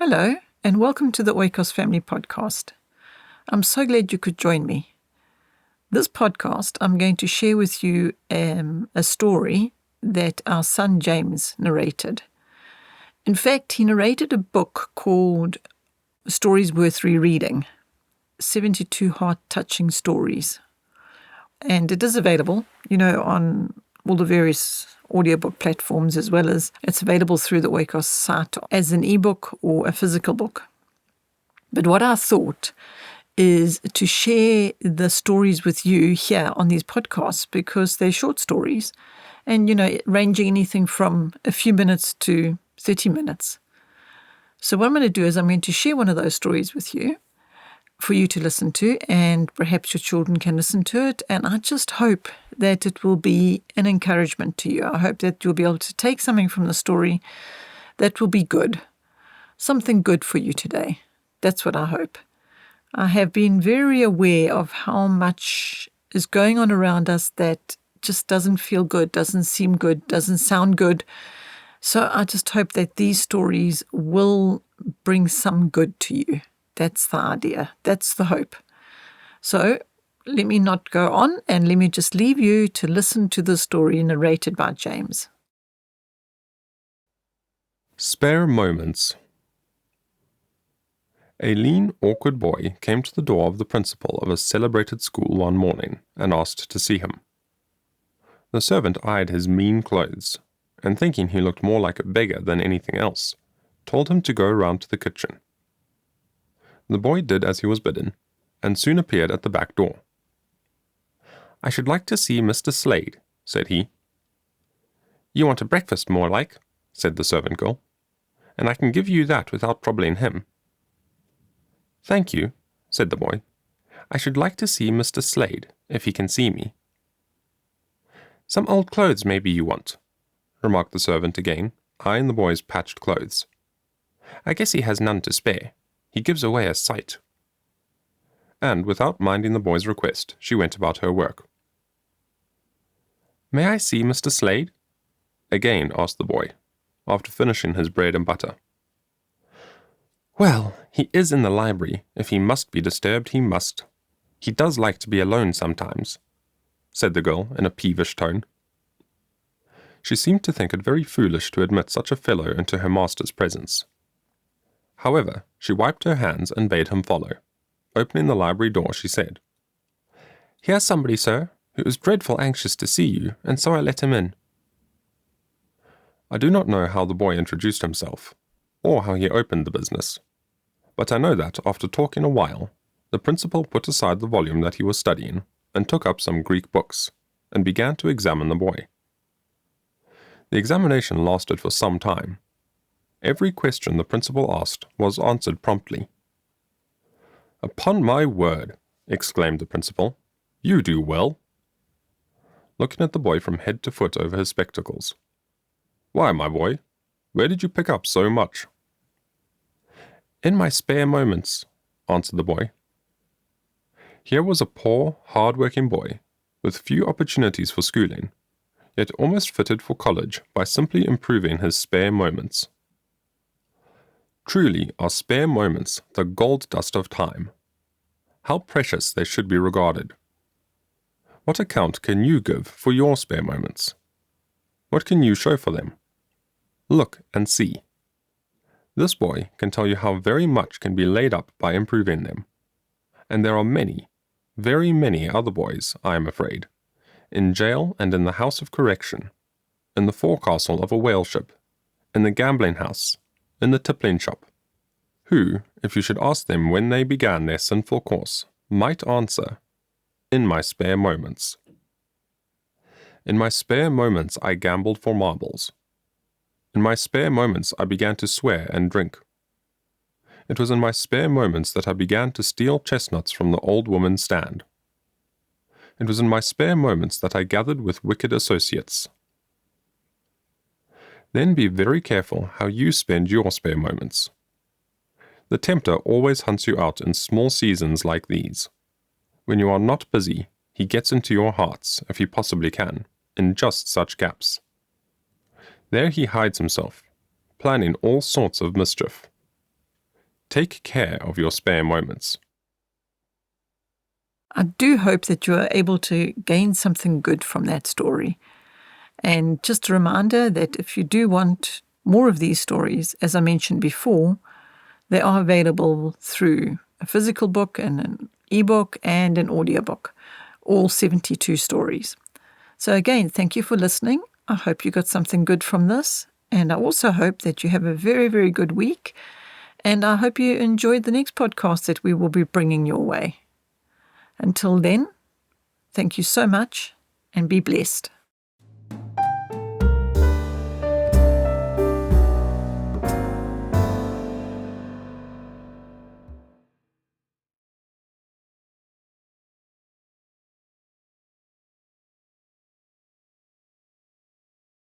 Hello, and welcome to the Oikos Family Podcast. I'm so glad you could join me. This podcast, I'm going to share with you a story that our son James narrated. In fact, he narrated a book called Stories Worth Rereading, 72 heart-touching stories. And it is available, on all the various audiobook platforms, as well as it's available through the Oikos site as an ebook or a physical book. But what I thought is to share the stories with you here on these podcasts, because they're short stories and, ranging anything from a few minutes to 30 minutes. So what I'm going to do is I'm going to share one of those stories with you for you to listen to, and perhaps your children can listen to it. And I just hope that it will be an encouragement to you. I hope that you'll be able to take something from the story that will be good, something good for you today. That's what I hope. I have been very aware of how much is going on around us that just doesn't feel good, doesn't seem good, doesn't sound good. So I just hope that these stories will bring some good to you. That's the idea. That's the hope. So let me not go on, and let me just leave you to listen to the story narrated by James. Spare moments. A lean, awkward boy came to the door of the principal of a celebrated school one morning and asked to see him. The servant eyed his mean clothes, and thinking he looked more like a beggar than anything else, told him to go round to the kitchen. The boy did as he was bidden, and soon appeared at the back door. "I should like to see Mr. Slade," said he. "You want a breakfast, more like," said the servant girl, "and I can give you that without troubling him." "Thank you," said the boy. "I should like to see Mr. Slade, if he can see me." "Some old clothes maybe you want," remarked the servant again, eyeing the boy's patched clothes. "I guess he has none to spare. He gives away a sight." And without minding the boy's request, she went about her work. "May I see Mr. Slade?" again asked the boy, after finishing his bread and butter. "Well, he is in the library. If he must be disturbed, he must. He does like to be alone sometimes," said the girl in a peevish tone. She seemed to think it very foolish to admit such a fellow into her master's presence. However, she wiped her hands and bade him follow. Opening the library door, she said, "Here's somebody, sir, who is dreadful anxious to see you, and so I let him in." I do not know how the boy introduced himself, or how he opened the business, but I know that, after talking a while, the principal put aside the volume that he was studying, and took up some Greek books, and began to examine the boy. The examination lasted for some time. Every question the principal asked was answered promptly. "Upon my word," exclaimed the principal, "you do well," looking at the boy from head to foot over his spectacles. "Why, my boy, where did you pick up so much?" "In my spare moments," answered the boy. Here was a poor, hard-working boy, with few opportunities for schooling, yet almost fitted for college by simply improving his spare moments. Truly are spare moments the gold dust of time. How precious they should be regarded. What account can you give for your spare moments? What can you show for them? Look and see. This boy can tell you how very much can be laid up by improving them. And there are many, very many other boys, I am afraid, in jail and in the house of correction, in the forecastle of a whale ship, in the gambling house, in the tippling shop, who, if you should ask them when they began their sinful course, might answer, "In my spare moments." In my spare moments I gambled for marbles. In my spare moments I began to swear and drink. It was in my spare moments that I began to steal chestnuts from the old woman's stand. It was in my spare moments that I gathered with wicked associates. Then be very careful how you spend your spare moments. The tempter always hunts you out in small seasons like these. When you are not busy, he gets into your hearts, if he possibly can, in just such gaps. There he hides himself, planning all sorts of mischief. Take care of your spare moments. I do hope that you are able to gain something good from that story. And just a reminder that if you do want more of these stories, as I mentioned before, they are available through a physical book and an ebook and an audiobook, all 72 stories. So again, thank you for listening. I hope you got something good from this. And I also hope that you have a very, very good week. And I hope you enjoyed the next podcast that we will be bringing your way. Until then, thank you so much and be blessed.